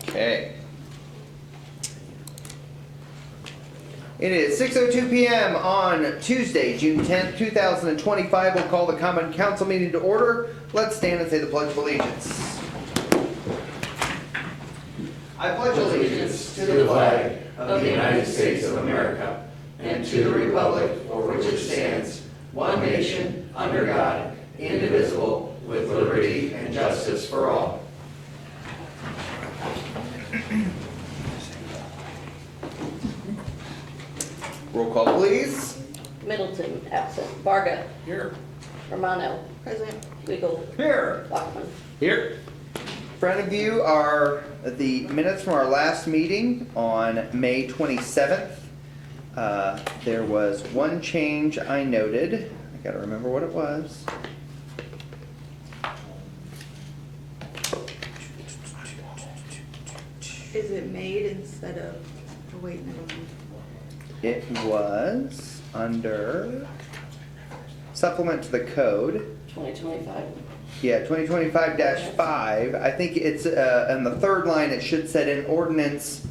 Okay. It is 6:02 p.m. on Tuesday, June 10th, 2025. We'll call the Common Council meeting to order. Let's stand and say the Pledge of Allegiance. I pledge allegiance to the flag of the United States of America and to the republic for which it stands, one nation, under God, indivisible, with liberty and justice for all. Roll call, please. Middleton, absent. Varga. Here. Romano. Present. Weigel. Here. Bachman. Here. In front of you are the minutes from our last meeting on May 27th. There was one change I noted. I gotta remember what it was. Is it made instead of, oh wait, never mind. It was under supplement to the code. 2025. Yeah, 2025-5. I think it's on the third line. It should say an ordinance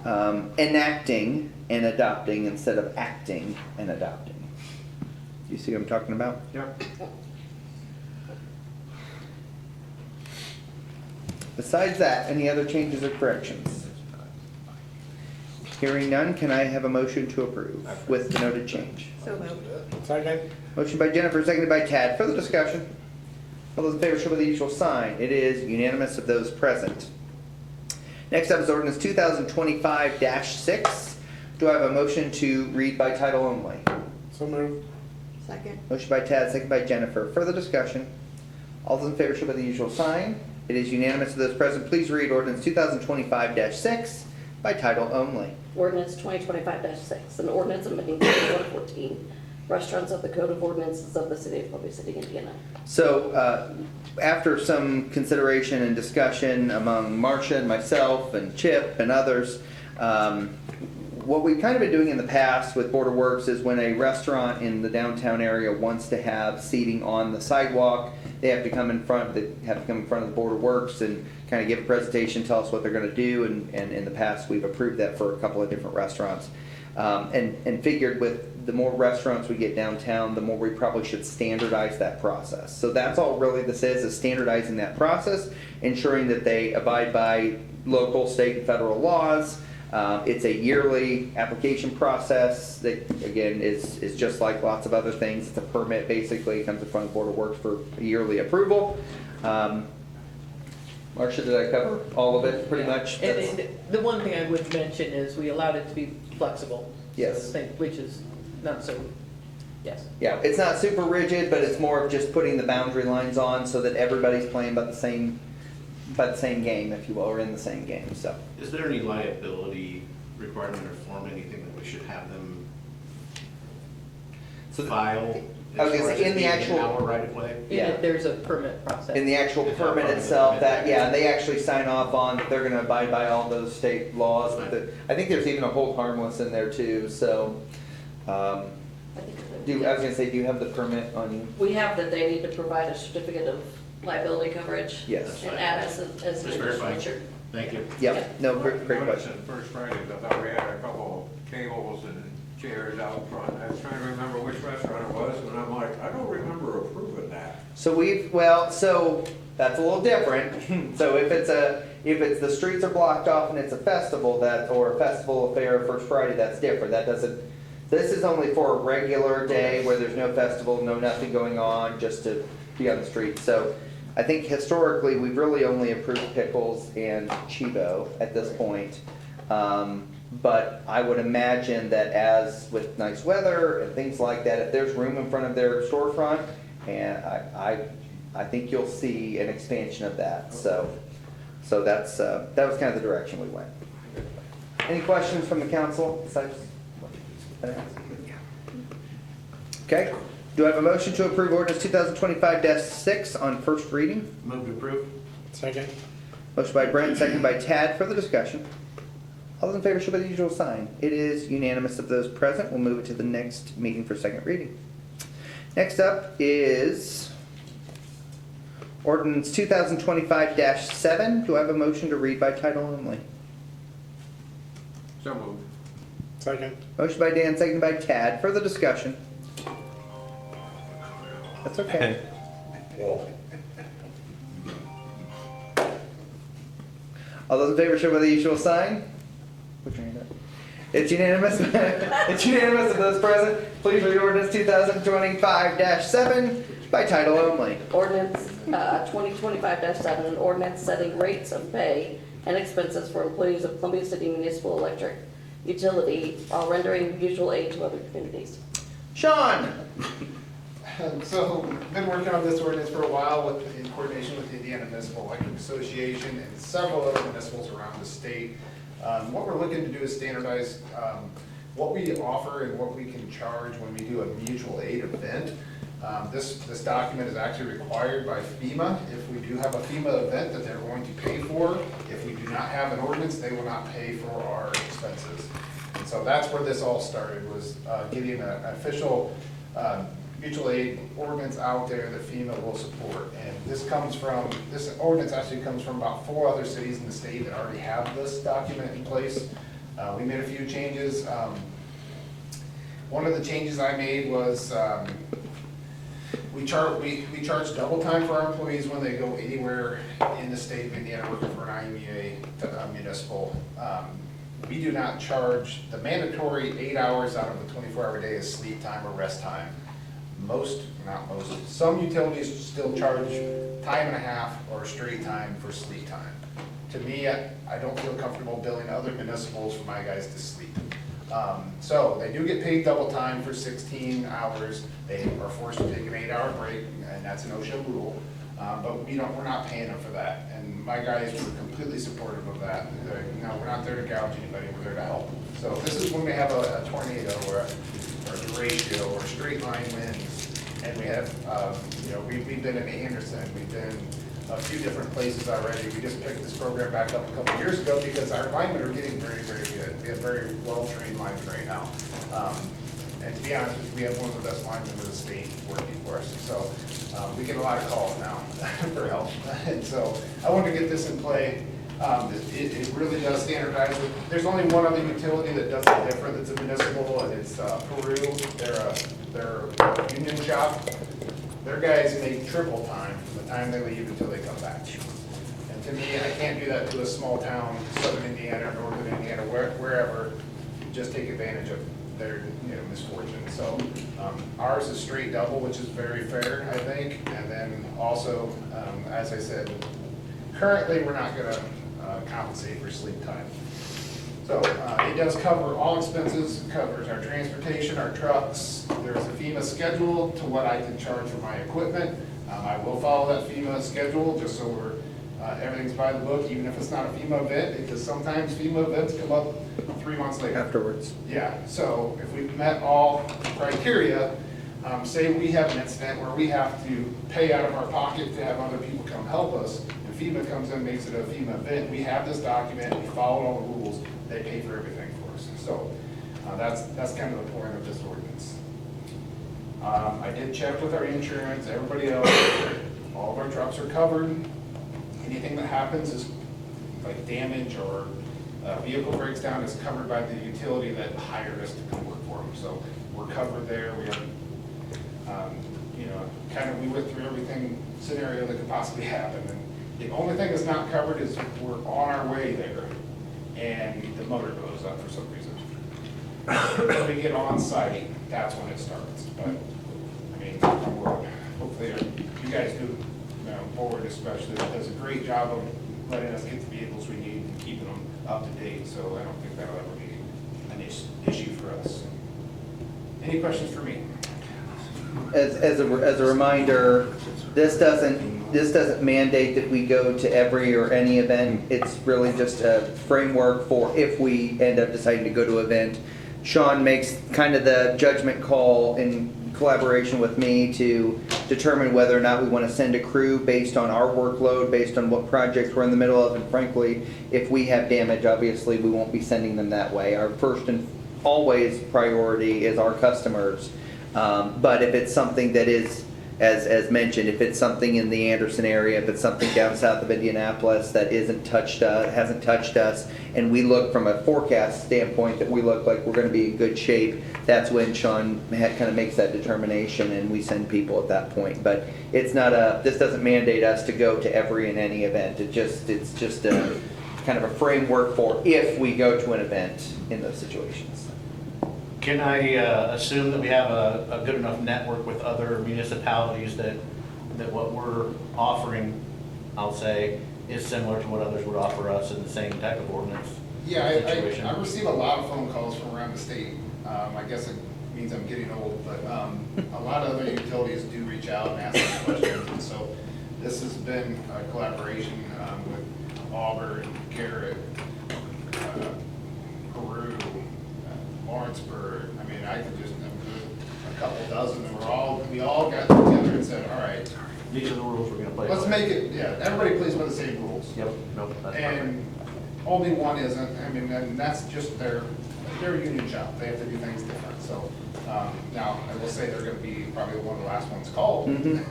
enacting and adopting instead of acting and adopting. You see what I'm talking about? Yep. Besides that, any other changes or corrections? Hearing none, can I have a motion to approve with the noted change? So moved. Second. Motion by Jennifer, seconded by Tad. Further discussion? All those in favor show by the usual sign. It is unanimous of those present. Next up is ordinance 2025-6. Do I have a motion to read by title only? So moved. Second. Motion by Tad, seconded by Jennifer. Further discussion? All those in favor show by the usual sign. It is unanimous of those present. Please read ordinance 2025-6 by title only. Ordinance 2025-6, an ordinance amending Code 114, restaurants of the Code of Ordinances of the City of Culver City, Indiana. So, after some consideration and discussion among Marcia and myself and Chip and others, what we've kind of been doing in the past with Board of Works is when a restaurant in the downtown area wants to have seating on the sidewalk, they have to come in front. They have to come in front of the Board of Works and kind of give a presentation, tell us what they're going to do. And in the past, we've approved that for a couple of different restaurants, and figured with the more restaurants we get downtown, the more we probably should standardize that process. So that's all really this is standardizing that process, ensuring that they abide by local, state, and federal laws. It's a yearly application process that, again, is just like lots of other things. It's a permit, basically. It comes in front of the Board of Works for a yearly approval. Marcia, did I cover all of it pretty much? And the one thing I would mention is we allowed it to be flexible. Yes. Which is not so, yes. Yeah, it's not super rigid, but it's more of just putting the boundary lines on so that everybody's playing by the same game, if you will, or in the same game. So. Is there any liability requirement or form, anything that we should have them file? Okay, so in the Our actual, right of way? Yeah. There's a permit process. in the actual permit itself, that, yeah, they actually sign off on that they're gonna abide by all those state laws. But I think there's even a hold harmless in there too, so, I think I was gonna say, do you have the permit on you? we have that they need to provide a certificate of liability coverage. Yes. And add as an Just additional verifying. feature. Thank you. Yep, no, great question. First Fridays, I thought we had a couple of tables and chairs out front. I was trying to remember which restaurant it was, and I'm like, I don't remember approving that. So so that's a little different. So if it's the streets are blocked off and it's a festival or a festival affair First Friday, that's different. This is only for a regular day where there's no festival, no nothing going on, just to be on the street. So I think historically, we've really only approved Pickles and Chibo at this point. But I would imagine that as with nice weather and things like that, if there's room in front of their storefront, and I think you'll see an expansion of that. So that was kind of the direction we went. Any questions from the council besides? Okay. Do I have a motion to approve ordinance 2025-6 on first reading? Move to approve. Second. Motion by Brent, second by Tad. Further discussion? All those in favor show by the usual sign. It is unanimous of those present. We'll move it to the next meeting for second reading. Next up is Ordinance 2025-7, do I have a motion to read by title only? So moved. Second. Motion by Dan, seconded by Tad. Further discussion? That's okay. All those in favor show by the usual sign. Put your hand up. It's unanimous. It's unanimous of those present. Please read ordinance 2025-7 by title only. Ordinance 2025-7, an ordinance setting rates of pay and expenses for employees of Columbia City Municipal Electric Utility while rendering mutual aid to other communities. Sean. So, been working on this ordinance for a while in coordination with the Indiana Municipal Electric Association and several other municipals around the state. What we're looking to do is standardize what we offer and what we can charge when we do a mutual aid event. This document is actually required by FEMA. If we do have a FEMA event that they're going to pay for, if we do not have an ordinance, they will not pay for our expenses. And so that's where this all started, was getting an official mutual aid ordinance out there that FEMA will support. And this ordinance actually comes from about 4 other cities in the state that already have this document in place. We made a few changes. One of the changes I made was we charge double time for our employees when they go anywhere in the state of Indiana working for an IMEA municipal. We do not charge the mandatory 8 hours out of a 24-hour day is sleep time or rest time. Some utilities still charge time and a half or straight time for sleep time. To me, I don't feel comfortable billing other municipals for my guys to sleep. So they do get paid double time for 16 hours. They are forced to take an 8-hour break, and that's an OSHA rule. But we're not paying them for that. And my guys were completely supportive of that. We're not there to gouge anybody, we're there to help. So this is when we have a tornado or a derecho or straight line winds. And we have, we've been in Anderson, we've been a few different places already. We just picked this program back up a couple of years ago because our linemen are getting very, very good. We have very well-trained linemen right now. And to be honest with you, we have one of the best linemen in the state working for us. So we get a lot of calls now for help. And so I wanted to get this in play. It really does standardize. There's only one other utility that does it different. It's a municipal, and it's Peru. They're a union shop. Their guys make triple time from the time they leave until they come back. And to me, I can't do that to a small town, southern Indiana, northern Indiana, wherever, just take advantage of their misfortune. So ours is straight double, which is very fair, I think. And then also, as I said, currently we're not going to compensate for sleep time. So it does cover all expenses, covers our transportation, our trucks. There's a FEMA schedule to what I can charge for my equipment. I will follow that FEMA schedule just so everything's by the book, even if it's not a FEMA event, because sometimes FEMA events come up 3 months later. Afterwards. Yeah, so if we've met all criteria, say we have an incident where we have to pay out of our pocket to have other people come help us, and FEMA comes in and makes it a FEMA event, we have this document, we followed all the rules, they pay for everything for us. So that's kind of the point of this ordinance. I did check with our insurance, everybody else, all of our trucks are covered. Anything that happens is like damage or a vehicle breaks down is covered by the utility that hired us to come work for them. So we're covered there. We have, we went through everything scenario that could possibly happen. And the only thing that's not covered is we're on our way there and the motor goes up for some reason. When we get on site, that's when it starts. But hopefully you guys do, Board especially, does a great job of letting us get the vehicles we need and keeping them up to date. So I don't think that'll ever be an issue for us. Any questions for me? As a reminder, this doesn't mandate that we go to every or any event. It's really just a framework for if we end up deciding to go to an event. Sean makes kind of the judgment call in collaboration with me to determine whether or not we want to send a crew based on our workload, based on what projects we're in the middle of, and frankly, if we have damage, obviously we won't be sending them that way. Our first and always priority is our customers. But if it's something that is as mentioned, if it's something in the Anderson area, if it's something down south of Indianapolis that hasn't touched us, and we look from a forecast standpoint that we look like we're gonna be in good shape, that's when Sean kind of makes that determination, and we send people at that point. But it's not this doesn't mandate us to go to every and any event. It's just a kind of a framework for if we go to an event in those situations. Can I assume that we have a good enough network with other municipalities that what we're offering, I'll say, is similar to what others would offer us in the same type of ordinance Yeah, situation? I receive a lot of phone calls from around the state. I guess it means I'm getting old, but a lot of other utilities do reach out and ask us questions. And so this has been a collaboration with Auburn, Garrett, Peru, Lawrenceburg. I mean, I could just a couple dozen, and we all got together and said, all right, These are the rules we're gonna play. let's by. make it, everybody plays by the same rules. Yep, nope, that's perfect. And only one isn't, I mean, and that's just they're a union shop, they have to do things different, so, now, I will say they're gonna be probably one of the last ones called, Mhm.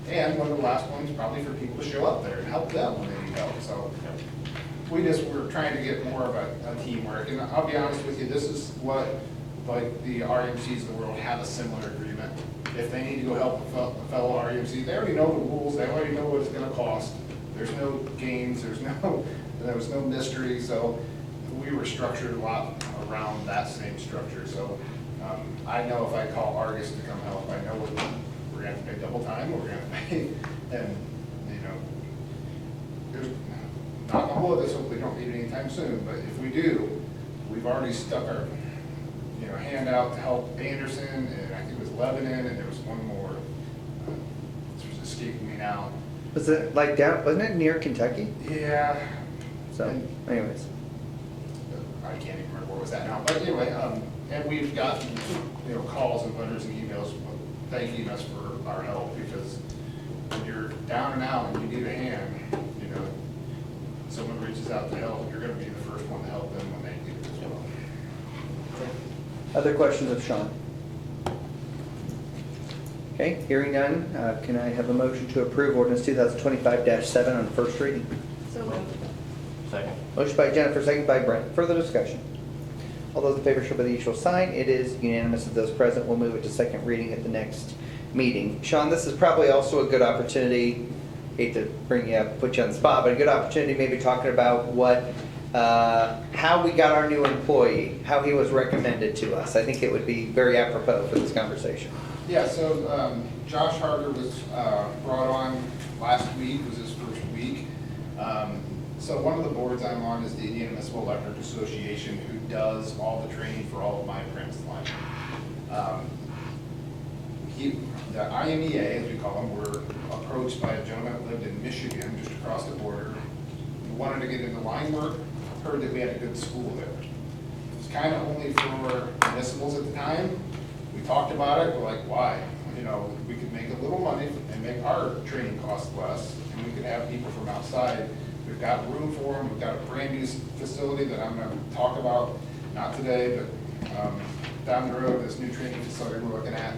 and one of the last ones probably for people to show up there and help them when they need help, so. We're trying to get more of a teamwork, and I'll be honest with you, this is what, like, the RMCs of the world have a similar agreement. If they need to go help a fellow RMC, they already know the rules, they already know what it's gonna cost. There's no games, there was no mystery, so we were structured a lot around that same structure, so, I know if I call Argus to come help, I know we're gonna have to pay double time, we're gonna pay, and, there's, knock on wood, let's hope we don't need it anytime soon, but if we do, we've already stuck our, hand out to help Anderson, and I think it was Lebanon, and there was one more, it's escaping me now. Was it like down? Wasn't it near Kentucky? Yeah. So, anyways. I can't even remember where it was at now, but anyway, and we've gotten, calls and letters and emails thanking us for our help, because when you're down and out and you need a hand, someone reaches out to help, you're gonna be the first one to help them when they need it as well. Other questions of Sean? Okay, hearing none, can I have a motion to approve ordinance 2025-7 on first reading? So moved. Second. Motion by Jennifer, second by Brent. Further discussion? All those in favor show by the usual sign. It is unanimous of those present. We'll move it to second reading at the next meeting. Sean, this is probably also a good opportunity, hate to bring you up, put you on the spot, but a good opportunity maybe talking about how we got our new employee, how he was recommended to us. I think it would be very apropos for this conversation. Yeah, so Josh Harder was brought on last week, was his first week. So one of the boards I'm on is the Indiana Municipal Electric Association, who does all the training for all of my apprentice linemen. The IMEA, as we call them, were approached by a gentleman that lived in Michigan, just across the border, who wanted to get into line work, heard that we had a good school there. It was kind of only for municipals at the time. We talked about it, we're like, why? We could make a little money and make our training costs less, and we could have people from outside. We've got room for them, we've got a brand new facility that I'm gonna talk about, not today, but down the road, this new training facility we're looking at.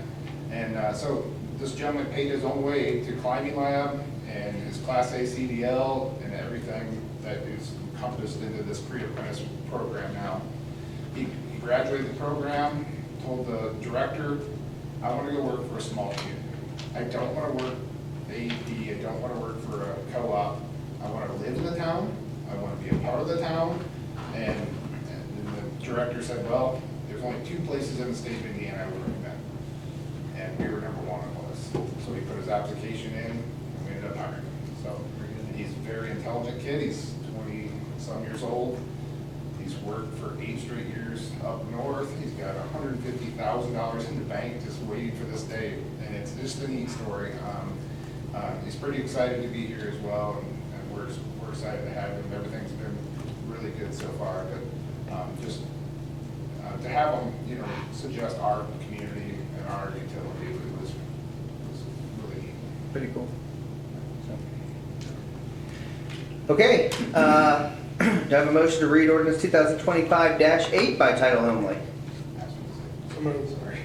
And so this gentleman paid his own way to climbing lab and his Class A CDL and everything that is encompassed into this pre-apprentice program now. He graduated the program, told the director, I want to go work for a small community. I don't want to work AEP, I don't want to work for a co-op. I want to live in the town, I want to be a part of the town. And the director said, well, there's only 2 places in the state of Indiana I would recommend. And we were number 1 on the list. So he put his application in, and we ended up hiring him. So he's a very intelligent kid, he's 20-some years old. He's worked for 8 straight years up north. He's got $150,000 in the bank just waiting for this day, and it's just a neat story. He's pretty excited to be here as well, and we're excited to have him. Everything's been really good so far, but just to have him, suggest our community and our utility was really neat. Pretty cool. Okay, do I have a motion to read ordinance 2025-8 by title only? Sorry.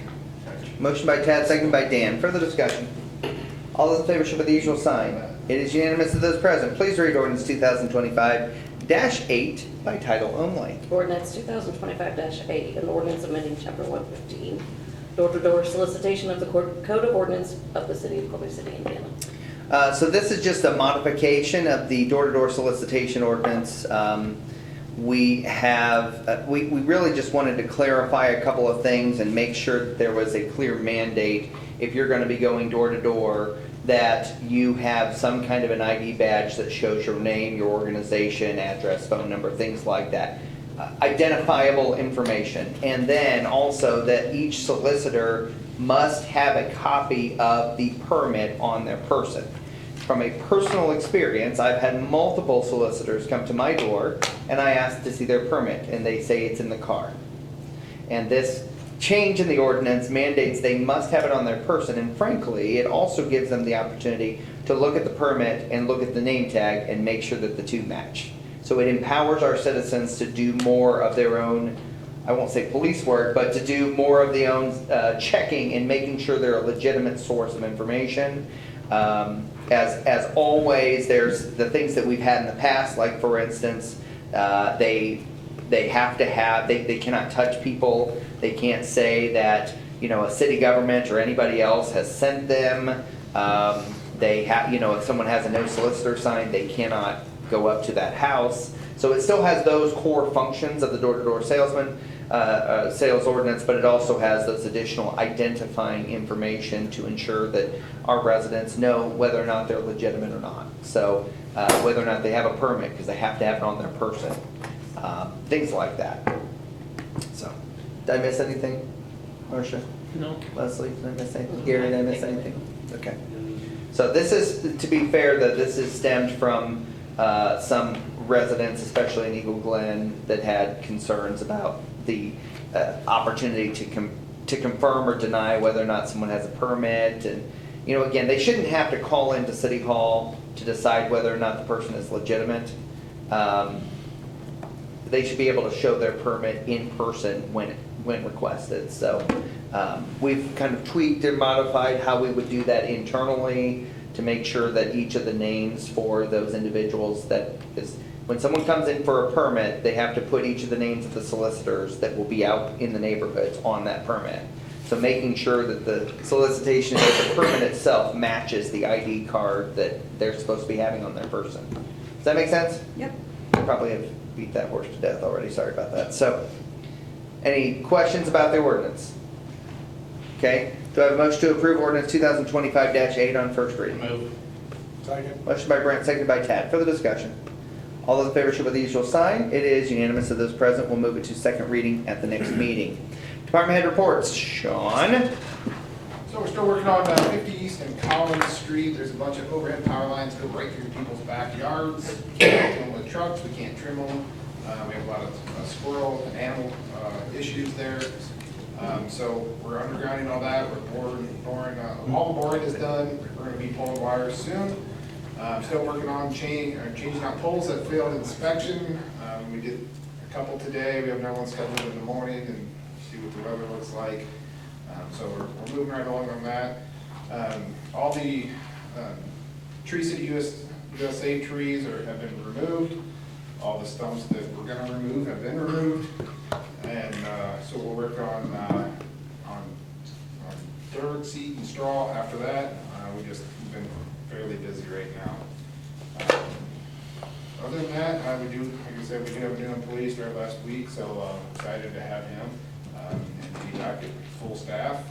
Motion by Tad, second by Dan. Further discussion? All those in favor show by the usual sign. It is unanimous of those present. Please read ordinance 2025-8 by title only. Ordinance 2025-8, an ordinance amending chapter 115, door-to-door solicitation of the Code of Ordinance of the City of Columbia City, Indiana. So this is just a modification of the door-to-door solicitation ordinance. We really just wanted to clarify a couple of things and make sure that there was a clear mandate, if you're gonna be going door to door, that you have some kind of an ID badge that shows your name, your organization, address, phone number, things like that. Identifiable information. And then also that each solicitor must have a copy of the permit on their person. From a personal experience, I've had multiple solicitors come to my door and I ask to see their permit and they say it's in the car. And this change in the ordinance mandates they must have it on their person, and frankly, it also gives them the opportunity to look at the permit and look at the name tag and make sure that the two match. So it empowers our citizens to do more of their own, I won't say police work, but to do more of their own checking and making sure they're a legitimate source of information. As always, there's the things that we've had in the past, like for instance, they have to have, they cannot touch people. They can't say that, you know, a city government or anybody else has sent them. They have, you know, if someone has a no solicitor sign, they cannot go up to that house. So it still has those core functions of the door-to-door salesman, sales ordinance, but it also has those additional identifying information to ensure that our residents know whether or not they're legitimate or not. So whether or not they have a permit, because they have to have it on their person. Things like that. So, did I miss anything, Marcia? No. Leslie, did I miss anything? Gary, did I miss anything? Okay. So this is, to be fair, that this is stemmed from some residents, especially in Eagle Glen, that had concerns about the opportunity to confirm or deny whether or not someone has a permit. And, you know, again, they shouldn't have to call into City Hall to decide whether or not the person is legitimate. They should be able to show their permit in person when requested. So we've kind of tweaked and modified how we would do that internally to make sure that each of the names for those individuals, that is, when someone comes in for a permit, they have to put each of the names of the solicitors that will be out in the neighborhoods on that permit. So making sure that the solicitation of the permit itself matches the ID card that they're supposed to be having on their person. Does that make sense? Yep. I probably have beat that horse to death already, sorry about that. So, any questions about the ordinance? Okay, do I have a motion to approve ordinance 2025-8 on first reading? Move. Second. Motion by Brent, seconded by Tad. Further discussion? All those in favor show by the usual sign. It is unanimous of those present. We'll move it to second reading at the next meeting. Department head reports. Sean? So we're still working on 50 East and Collins Street. There's a bunch of overhead power lines go right through people's backyards. We can't trim them with trucks, we can't trim them. We have a lot of squirrel and animal issues there. So we're undergrounding all that. We're boring, all the boring is done. We're gonna be pulling wires soon. Still working on changing out poles that failed inspection. We did a couple today. We have another one scheduled in the morning and see what the weather looks like. So we're moving right along on that. All the Tree City USA trees have been removed. All the stumps that we're gonna remove have been removed. And so we'll work on dirt, seed, and straw after that. We've been fairly busy right now. Other than that, we do, like I said, we do have a new employee started last week, so excited to have him. And be back at full staff.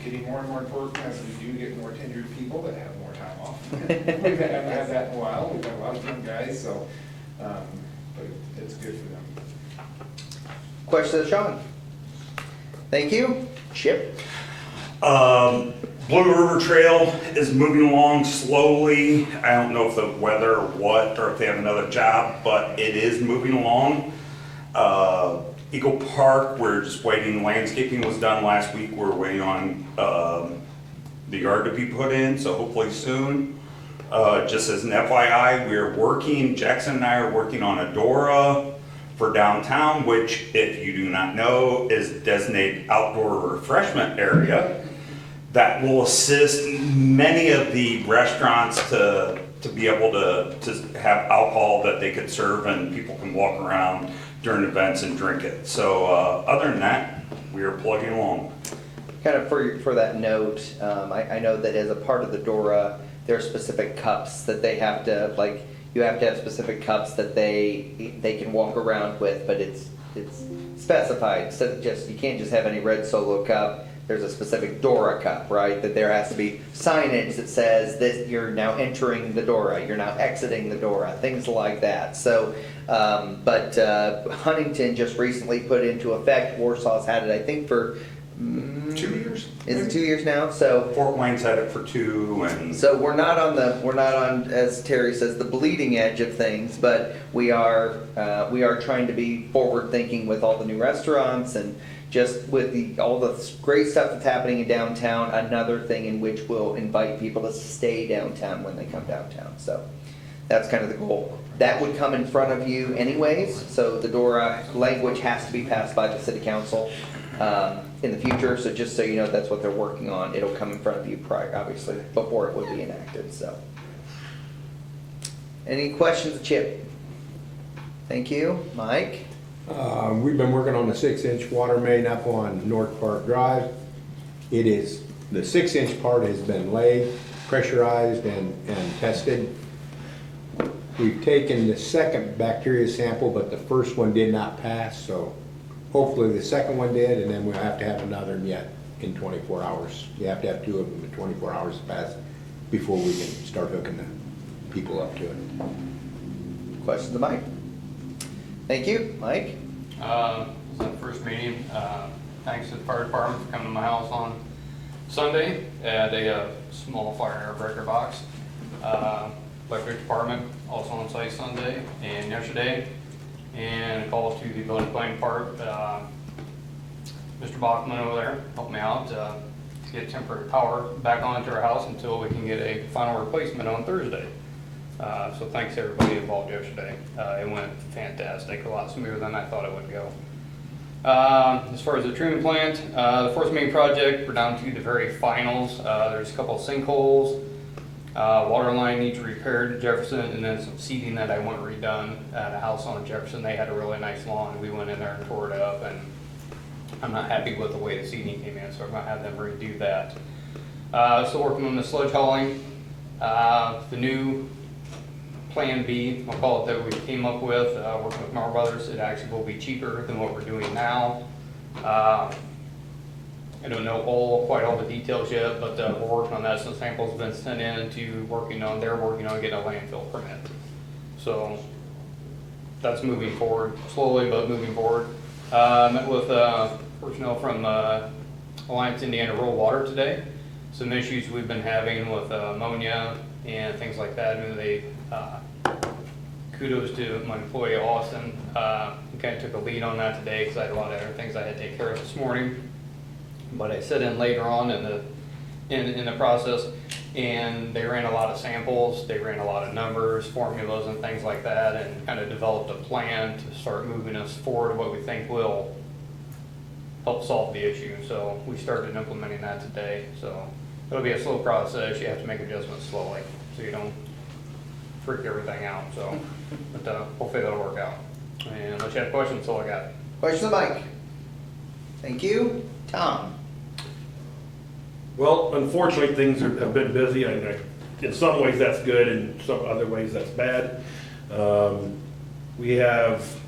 Getting more and more important as we do get more tenured people that have more time off. We haven't had that in a while. We've got a lot of young guys, so, but it's good for them. Questions of Sean? Thank you. Chip? Blue River Trail is moving along slowly. I don't know if the weather or what, or if they have another job, but it is moving along. Eagle Park, we're just waiting, landscaping was done last week, we're waiting on the yard to be put in, so hopefully soon. Just as an FYI, Jackson and I are working on a DORA for downtown, which, if you do not know, is designated outdoor refreshment area. that will assist many of the restaurants to be able to have alcohol that they could serve and people can walk around during events and drink it. So other than that, we are plugging along. Kind of for that note, I know that as a part of the DORA, there are specific cups that they have to, like, you have to have specific cups that they can walk around with, but it's specified, so just, you can't just have any red Solo cup. There's a specific DORA cup, right? That there has to be signage that says that you're now entering the DORA, you're now exiting the DORA, things like that. So, but Huntington just recently put into effect, Warsaw's had it, I think, for 2 years. Is it 2 years now? So Fort Wayne's had it for 2, and so we're not on, as Terry says, the bleeding edge of things, but we are trying to be forward thinking with all the new restaurants and just with all the great stuff that's happening in downtown. Another thing in which we'll invite people to stay downtown when they come downtown. So that's kind of the goal. That would come in front of you anyways. So the DORA language has to be passed by the city council in the future. So just so you know, that's what they're working on. It'll come in front of you prior, obviously, before it would be enacted. So, any questions, Chip? Thank you, Mike. We've been working on the 6-inch water main up on North Park Drive. The 6-inch part has been laid, pressurized, and tested. We've taken the second bacteria sample, but the first one did not pass, so hopefully the second one did, and then we'll have to have another yet in 24 hours. You have to have 2 of them in 24 hours to pass before we can start hooking the people up to it. Questions to Mike? Thank you, Mike. It's the first meeting. Thanks to the fire department for coming to my house on Sunday at a small fire and air breaker box. Electric department also on site Sunday and yesterday. And a call to the building planning part. Mr. Bachman over there helped me out to get temporary power back onto our house until we can get a final replacement on Thursday. So thanks to everybody involved yesterday. It went fantastic, a lot smoother than I thought it would go. As far as the treatment plant, the Force Main project, we're down to the very finals. There's a couple of sinkholes. Water line needs repaired at Jefferson, and then some seeding that I want redone at a house on Jefferson. They had a really nice lawn. We went in there and tore it up, and I'm not happy with the way the seeding came in, so I'm gonna have them redo that. Still working on the sludge hauling. The new Plan B, I'll call it, that we came up with, working with Mar Brothers, it actually will be cheaper than what we're doing now. I don't know quite all the details yet, but we're working on that. Some samples have been sent in to they're working on getting a landfill permit. So that's moving forward, slowly but moving forward. Met with personnel from Alliance Indiana Rural Water today. Some issues we've been having with ammonia and things like that. And they kudos to my employee Austin. He kind of took a lead on that today because I had a lot of other things I had to take care of this morning. But I sit in later on in the process, and they ran a lot of samples, they ran a lot of numbers, formulas, and things like that, and kind of developed a plan to start moving us forward, what we think will help solve the issue. So we started implementing that today. So it'll be a slow process. You have to make adjustments slowly, so you don't freak everything out. So, but hopefully that'll work out. And unless you have questions, that's all I got. Questions to Mike? Thank you, Tom. Well, unfortunately, things have been busy. In some ways, that's good. In some other ways, that's bad. We have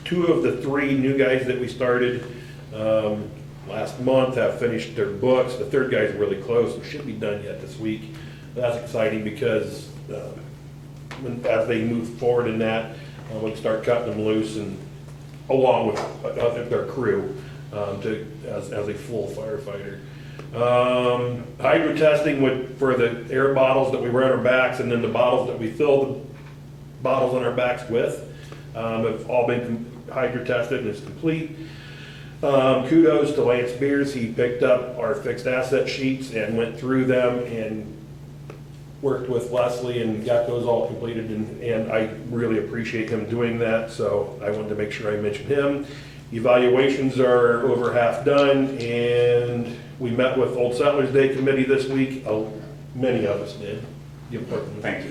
2 of the 3 new guys that we started last month have finished their books. The 3rd guy's really close and should be done yet this week. That's exciting because as they move forward in that, we can start cutting them loose and along with their crew as a full firefighter. Hydro testing for the air bottles that we wear on our backs, and then the bottles that we fill the bottles on our backs with have all been hydro tested and is complete. Kudos to Lance Beers. He picked up our fixed asset sheets and went through them and worked with Leslie and got those all completed, and I really appreciate him doing that, so I wanted to make sure I mentioned him. Evaluations are over half done, and We met with Old Settlers Day Committee this week. Many of us did. The important ones. Thank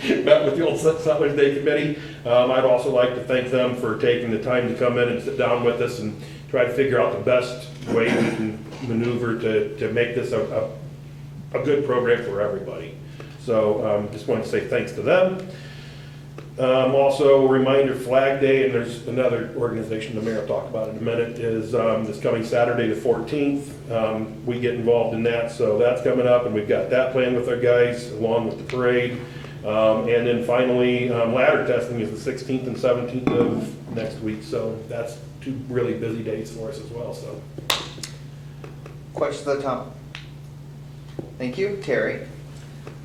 you. Met with the Old Settlers Day Committee. I'd also like to thank them for taking the time to come in and sit down with us and try to figure out the best way we can maneuver to make this a good program for everybody. So just want to say thanks to them. Also, a reminder, Flag Day, and there's another organization the mayor will talk about in a minute, is this coming Saturday the 14th. We get involved in that, so that's coming up, and we've got that planned with our guys along with the parade. And then finally, ladder testing is the 16th and 17th of next week, so that's 2 really busy days for us as well, so. Questions of Tom? Thank you. Terry?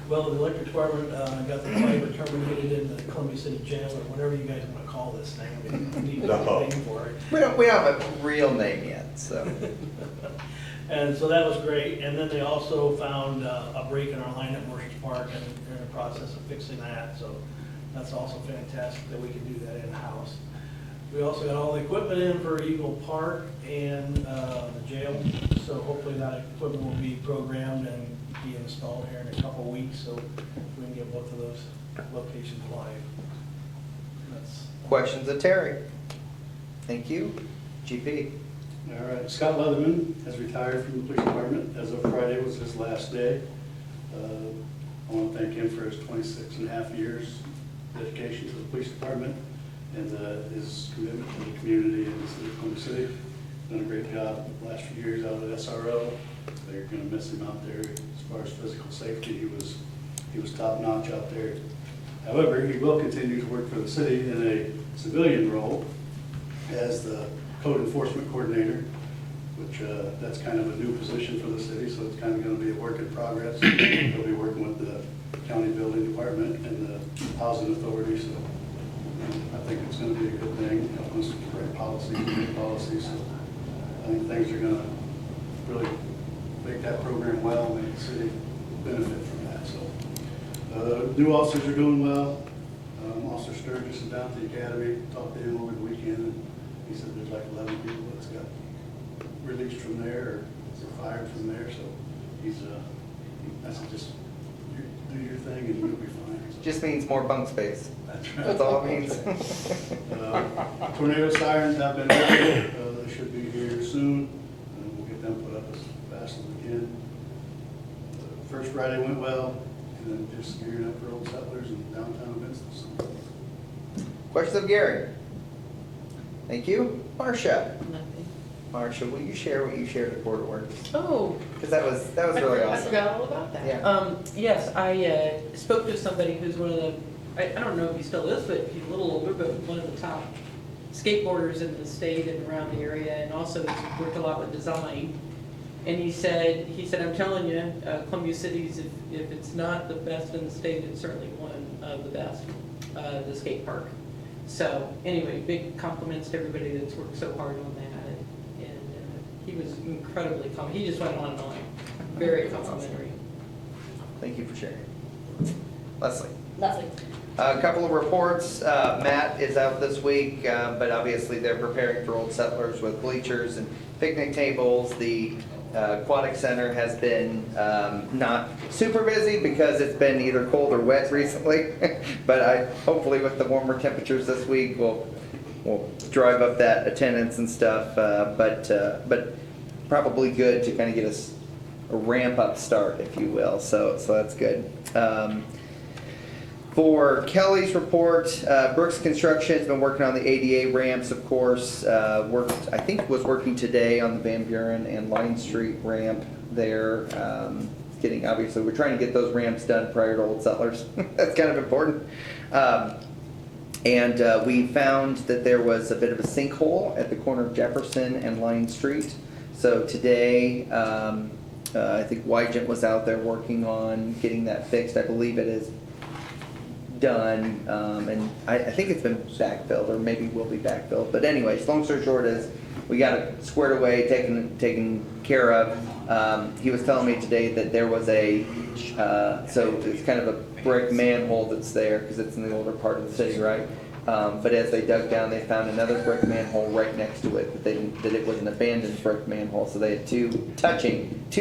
Well, the electric department got the fiber terminated in the Columbia City Jail, or whatever you guys want to call this thing. I mean, we need a name for it. We don't have a real name yet, so. And so that was great. And then they also found a break in our line at Merchants Park, and they're in the process of fixing that. So that's also fantastic that we can do that in-house. We also got all the equipment in for Eagle Park and the jail. So hopefully that equipment will be programmed and be installed here in a couple of weeks, so we can get both of those locations live. That's Questions of Terry? Thank you. GP? All right, Scott Leatherman has retired from the police department. As of Friday was his last day. I want to thank him for his 26.5 years dedication to the police department and his commitment to the community and the city of Columbia City. Done a great job the last few years out at SRO. They're going to miss him out there as far as physical safety. He was top notch out there. However, he will continue to work for the city in a civilian role as the code enforcement coordinator, which that's kind of a new position for the city, so it's kind of going to be a work in progress. He'll be working with the county building department and the housing authority, so I think it's going to be a good thing, helping us to write policies and make policies. So I think things are going to really make that program well and make the city benefit from that. So new officers are doing well. Officer Sturgis is down at the academy, talked to him over the weekend, and he said there's like 11 people that's got released from there or fired from there. So I said, just do your thing and you'll be fine. So, Just means more bunk space. that's right. That's all it means. Tornado sirens have been ready. They should be here soon, and we'll get them put up as fast as we can. First Friday went well, and then just gearing up for Old Settlers and downtown events this summer. Questions of Gary? Thank you. Marcia? Nothing. Marcia, will you share what you shared at Board of Works? Oh. Because that was really I awesome. forgot all about that. Yeah. Yes, I spoke to somebody who's one of the, I don't know if he still is, but he's a little older, but one of the top skateboarders in the state and around the area, and also he's worked a lot with design. And he said, I'm telling you, Columbia City's, if it's not the best in the state, it's certainly one of the best, the skate park. So anyway, big compliments to everybody that's worked so hard on that. And he was incredibly he just went on and on. Very complimentary. Thank you for sharing. Leslie? Nothing. A couple of reports. Matt is out this week, but obviously they're preparing for Old Settlers with bleachers and picnic tables. The Aquatic Center has been not super busy because it's been either cold or wet recently. But hopefully with the warmer temperatures this week, we'll drive up that attendance and stuff. But probably good to kind of get us a ramp up start, if you will. So that's good. For Kelly's report, Brooks Construction has been working on the ADA ramps, of course. Was working today on the Van Buren and Line Street ramp there. Obviously, we're trying to get those ramps done prior to Old Settlers. That's kind of important. And we found that there was a bit of a sinkhole at the corner of Jefferson and Line Street. So today, I think Wygent was out there working on getting that fixed. I believe it is done, and I think it's been backfilled, or maybe will be backfilled. But anyways, long story short is we got it squared away, taken care of. He was telling me today that there was so it's kind of a brick manhole that's there because it's in the older part of the city, right? But as they dug down, they found another brick manhole right next to it, that it was an abandoned brick manhole. So they had two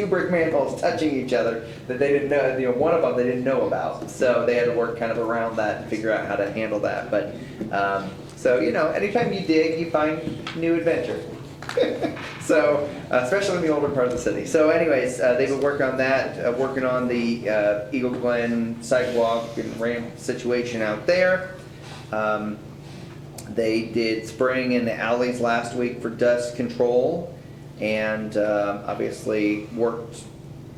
brick manholes touching each other that they didn't know, one of them they didn't know about. So they had to work kind of around that and figure out how to handle that. But, so, anytime you dig, you find new adventure. So, especially in the older part of the city. So anyways, they've been working on that, working on the Eagle Glen sidewalk and ramp situation out there. They did spraying in the alleys last week for dust control, and obviously worked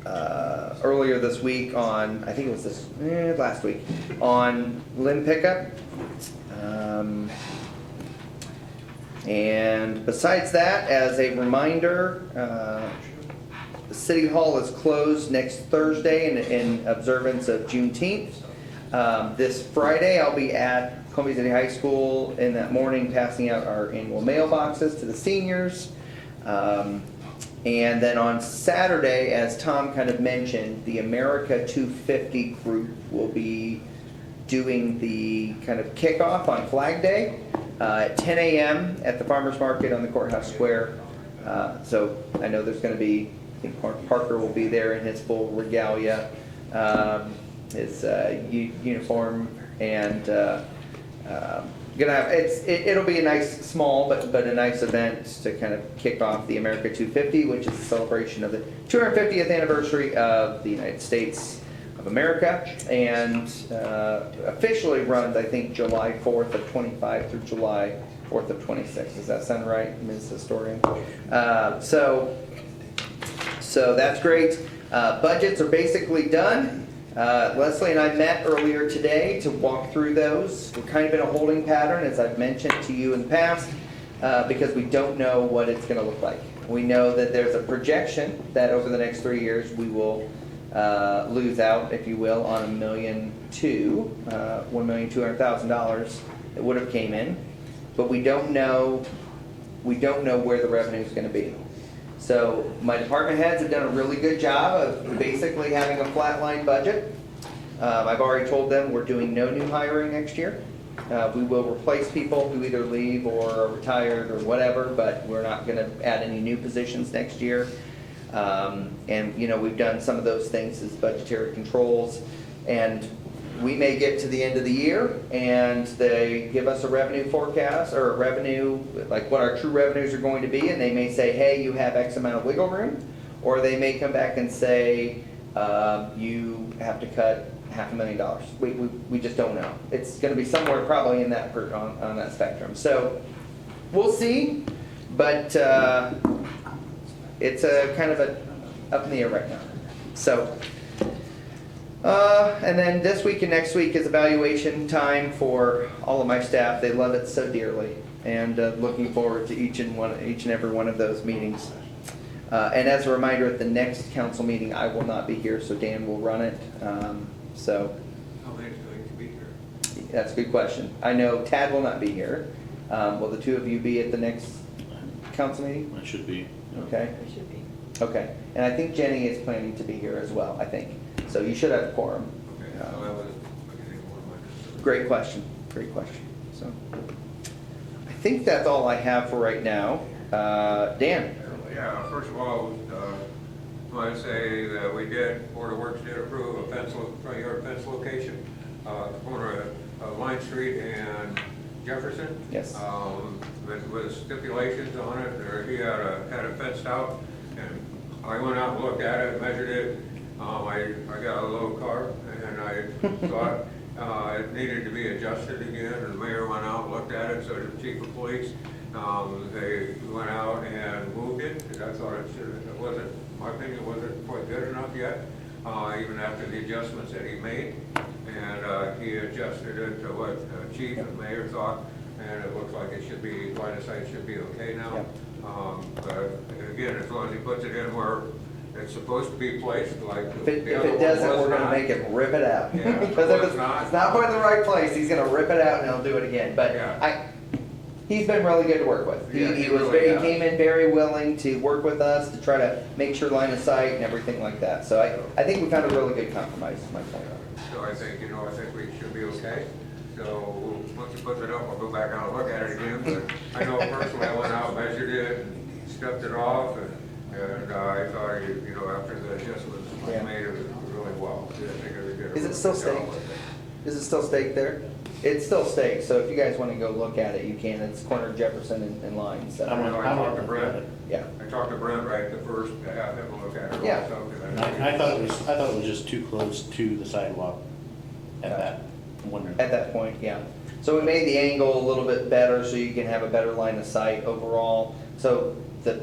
earlier this week on, I think it was last week, on limb pickup. And besides that, as a reminder, the City Hall is closed next Thursday in observance of Juneteenth. This Friday, I'll be at Columbia City High School in that morning passing out our annual mailboxes to the seniors. And then on Saturday, as Tom kind of mentioned, the America 250 group will be doing the kind of kickoff on Flag Day at 10 a.m. at the Farmers Market on the Courthouse Square. So I know there's going to be, I think Parker will be there in his full regalia, his uniform, and gonna have it'll be a nice small but a nice event to kind of kick off the America 250, which is a celebration of the 250th anniversary of the United States of America, and officially runs, I think, July 4th of 25 through July 4th of 26. Does that sound right, Ms. Historian? So that's great. Budgets are basically done. Leslie and I met earlier today to walk through those. We're kind of in a holding pattern, as I've mentioned to you in the past, because we don't know what it's going to look like. We know that there's a projection that over the next 3 years we will lose out, if you will, on $1,200,000 that would have came in, but we don't know where the revenue is going to be. So my department heads have done a really good job of basically having a flatline budget. I've already told them we're doing no new hiring next year. We will replace people who either leave or are retired or whatever, but we're not going to add any new positions next year. And we've done some of those things as budgetary controls, and we may get to the end of the year and they give us a revenue forecast or a revenue, like what our true revenues are going to be, and they may say, hey, you have X amount of wiggle room, or they may come back and say, you have to cut $500,000. We just don't know. It's going to be somewhere probably in that on that spectrum. So we'll see, but it's a kind of up in the air right now. So, and then this week and next week is evaluation time for all of my staff. They love it so dearly, and looking forward to each and every one of those meetings. And as a reminder, at the next council meeting, I will not be here, so Dan will run it. So. How many's going to be here? That's a good question. I know Tad will not be here. Will the two of you be at the next council meeting? It should be. Okay. It should be. Okay. And I think Jenny is planning to be here as well, I think. So you should have a quorum. Okay, so that was beginning one of my concerns. Great question. Great question. So I think that's all I have for right now. Dan? Yeah, first of all, I want to say that Board of Works did approve a front yard fence location, corner of Line Street and Jefferson. Yes. With stipulations on it, he had it fenced out, and I went out and looked at it, measured it. I got a little car, and I thought it needed to be adjusted again, and the mayor went out and looked at it, so did the chief of police. They went out and moved it, and I thought my opinion wasn't quite good enough yet, even after the adjustments that he made. And he adjusted it to what the chief and mayor thought, and it looks like it should be, line of sight should be okay now. Yep. But again, as long as he puts it in where it's supposed to be placed, like If the it other one doesn't, was we're going to not. make him rip it out. Yeah, Because if it's not. it's not put in the right place, he's going to rip it out and he'll do it again. But Yeah. he's been really good to work with. Yeah, He he was really he has. came in very willing to work with us to try to make sure line of sight and everything like that. So I think we found a really good compromise, is my point. So I think we should be okay. So once he puts it up, I'll go back out and look at it again. But I know personally, I went out, measured it, and stepped it off, and I thought, you know, after the adjustments was Yeah. made, it was really well. I think it did a Is it still really good job staked? with it. Is it still staked there? It's still staked, so if you guys wanna go look at it, you can. It's corner Jefferson and Line, so. I know, I talked to Brent. Yeah. I talked to Brent right the first, to have him look at it Yeah. also. 'Cause I thought it was just too close to the sidewalk at that one. At that point, yeah. So we made the angle a little bit better so you can have a better line of sight overall. So the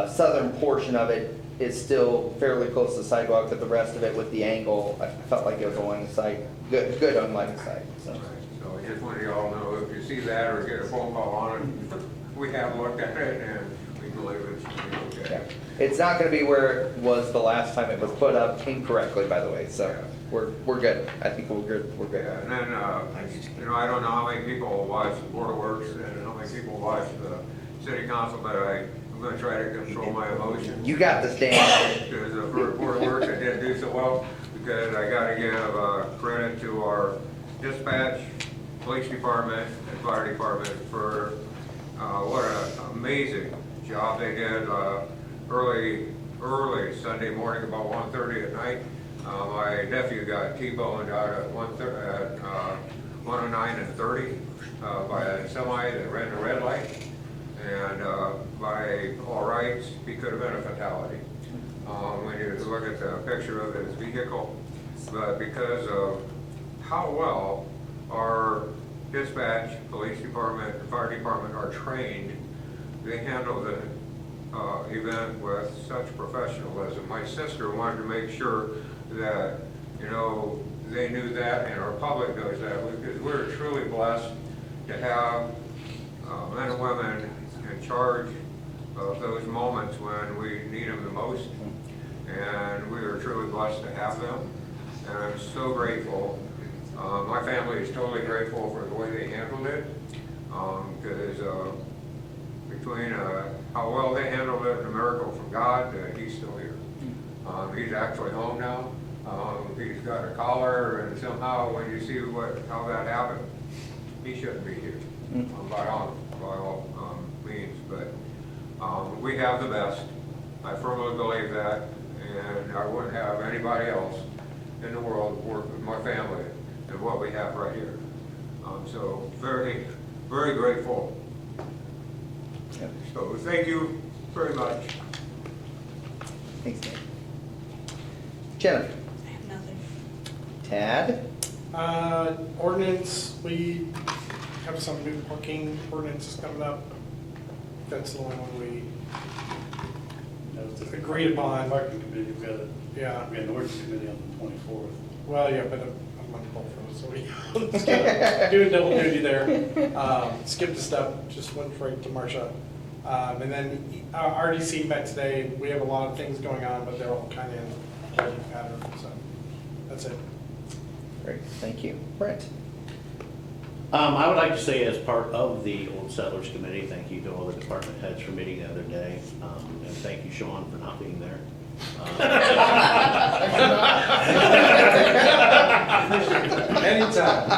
southern portion of it is still fairly close to the sidewalk, but the rest of it with the angle, I felt like it was a line of sight, good on line of sight, so. So I just want you all to know, if you see that or get a phone call on it, we have looked at it and we believe it's Yeah. okay. It's not gonna be where it was the last time it was put up incorrectly, by the way, so we're good. I think we're good, Yeah, and then, you know, I don't know how many people watch the Board of Works and how many people watch the city council, but I'm gonna try to control my emotions. You got this, Dan. Because for Board of Works, I didn't do so well, because I gotta give credit to our dispatch, police department, and fire department for what an amazing job they did early Sunday morning, about 1:30 at night. My nephew got T-boned out at 109 and 30 by a semi that ran the red light. And by all rights, he could have been a fatality. When you look at the picture of his vehicle, but because of how well our dispatch, police department, and fire department are trained, they handle the event with such professionalism. My sister wanted to make sure that, you know, they knew that and our public knows that, because we're truly blessed to have men and women in charge of those moments when we need them the most. And we are truly blessed to have them. And I'm so grateful. My family is totally grateful for the way they handled it. Because between how well they handled it and a miracle from God, he's still here. He's actually home now. He's got a collar, and somehow when you see how that happened, he shouldn't be here by all means. But we have the best. I firmly believe that, and I wouldn't have anybody else in the world work with my family than what we have right here. So very, very grateful. Yep. So thank you very much. Thanks, Dan. Jennifer? I have nothing. Tad? Ordinance, we have some new parking ordinances coming up. That's the only one we That was the agreed upon. Parking committee, we had Yeah, an ordinance committee on the 24th. well, yeah, but I'm on both of those, so we just kinda doing double duty there. Skipped a step, just went right to Marcia. And then RDC met today. We have a lot of things going on, but they're all kind of in a holding pattern, so that's it. Great, thank you. Brent? I would like to say, as part of the Old Settlers Committee, thank you to all the department heads for meeting the other day. And thank you, Sean, for not being there. Anytime.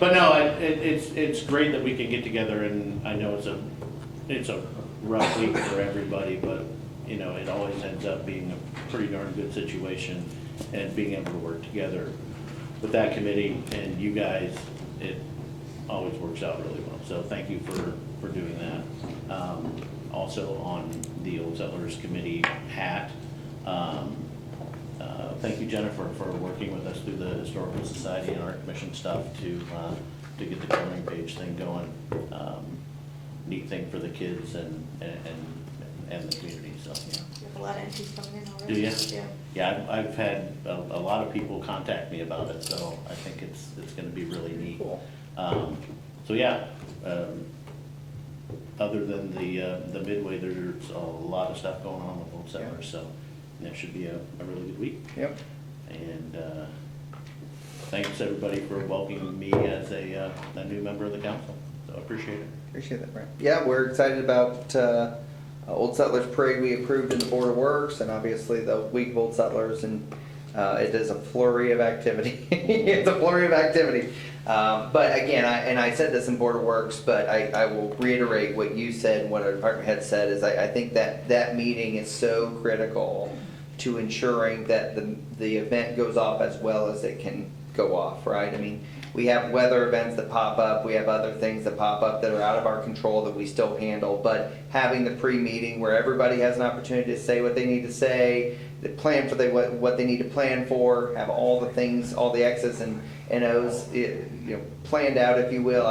But no, it's great that we can get together, and I know it's a rough week for everybody, but, you know, it always ends up being a pretty darn good situation, and being able to work together with that committee and you guys, it always works out really well. So thank you for doing that. Also on the Old Settlers Committee hat, thank you, Jennifer, for working with us through the Historical Society and Art Commission stuff to get the coloring page thing going. Neat thing for the kids and the community, so, yeah. You have a lot of entries coming in already. Do you? Yeah. Yeah, I've had a lot of people contact me about it, so I think it's gonna be really neat. Cool. So, yeah, other than the Midway, there's a lot of stuff going on with Old Settlers, so it should be a really good week. Yep. And thanks, everybody, for welcoming me as a new member of the council, so I appreciate it. Appreciate that, Brent. Yeah, we're excited about Old Settlers Parade we approved in the Board of Works, and obviously the Week of Old Settlers, and It is a flurry of activity. It's a flurry of activity. But again, I said this in Board of Works, but I will reiterate what you said and what our department head said, is I think that meeting is so critical to ensuring that the event goes off as well as it can go off, right? I mean, we have weather events that pop up, we have other things that pop up that are out of our control that we still handle, but having the pre-meeting where everybody has an opportunity to say what they need to say, the plan for what they need to plan for, have all the things, all the X's and O's, planned out, if you will.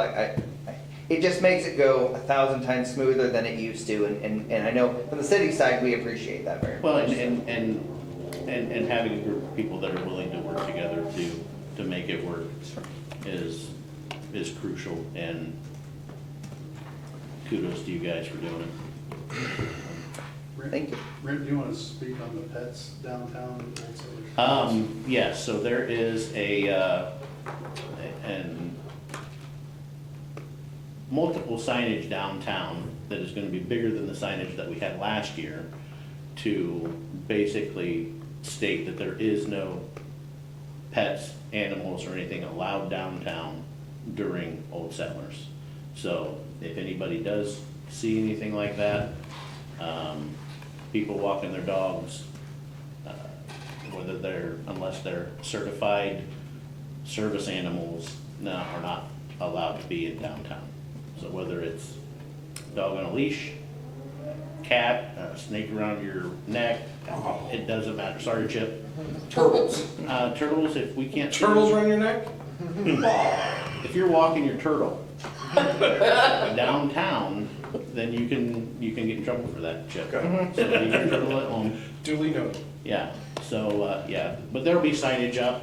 It just makes it go 1,000 times smoother than it used to, and I know from the city side, we appreciate that very much. Well, and having a group of people that are willing to work together to make it work is crucial, and kudos to you guys for doing it. Thank you. Brent, do you want to speak on the pets downtown? Also? Yes, so there is and multiple signage downtown that is gonna be bigger than the signage that we had last year to basically state that there is no pets, animals, or anything allowed downtown during Old Settlers. So if anybody does see anything like that, people walking their dogs, unless they're certified service animals, are not allowed to be in downtown. So whether it's dog on a leash, cat, snake around your neck, it doesn't matter. Sorry, Chip. Turtles. Turtles, if we can't. Turtles around your neck? If you're walking your turtle downtown, then you can get in trouble for that, Chip. Okay. So leave your turtle at home. Duly noted. Yeah, so, but there'll be signage up,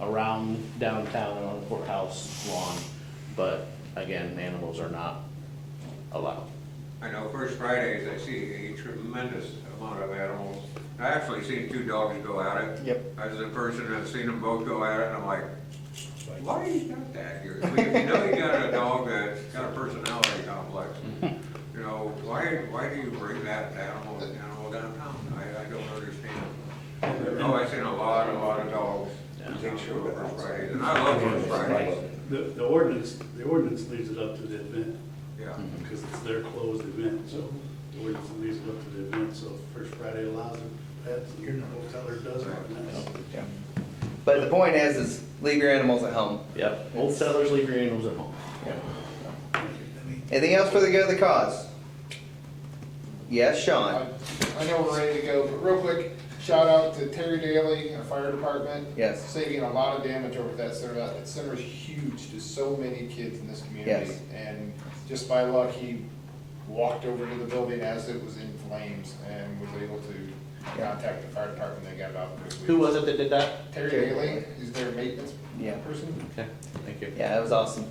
around downtown and on the courthouse lawn, but again, animals are not allowed. I know First Fridays, I see a tremendous amount of animals. I actually seen 2 dogs go at it. Yep. As a person that's seen them both go at it, and I'm like, why you got that here? I mean, if you know you got a dog that's got a personality complex, why do you bring that animal downtown? I don't understand. Oh, I've seen a lot of dogs. Take sure First Fridays, and I love First Fridays. The ordinance leaves it up to the event. Yeah. Because it's their closed event, so the ordinance leaves it up to the event, so First Friday allows it, pets, and hoteler doesn't. Yeah. But the point is leave your animals at home. Yep, Old Settlers, leave your animals at home. Anything else for the good of the cause? Yes, Sean? I know we're ready to go, but real quick, shout out to Terry Daly, our fire department. Yes. Saving a lot of damage over that center. That center is huge to so many kids in this community. Yes. And just by luck, he walked over to the building as it was in flames and was able to contact the fire department. They got it out quickly. Who was it that did that? Terry Daly, he's their maintenance Yeah. person. Okay, thank you. Yeah, it was awesome.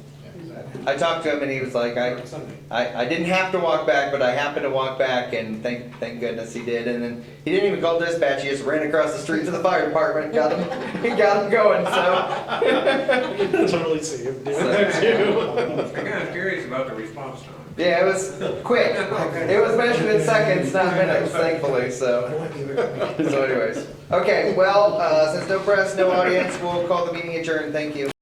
I talked to him and he was like, I didn't have to walk back, but I happened to walk back, and thank goodness he did. And then he didn't even call dispatch, he just ran across the street to the fire department, got him going, so. You can totally see him doing that too. I'm kind of curious about the response time. Yeah, it was quick. It was measured in seconds, not minutes, thankfully, so. So anyways. Okay, well, since no press, no audience, we'll call the meeting adjourned. Thank you.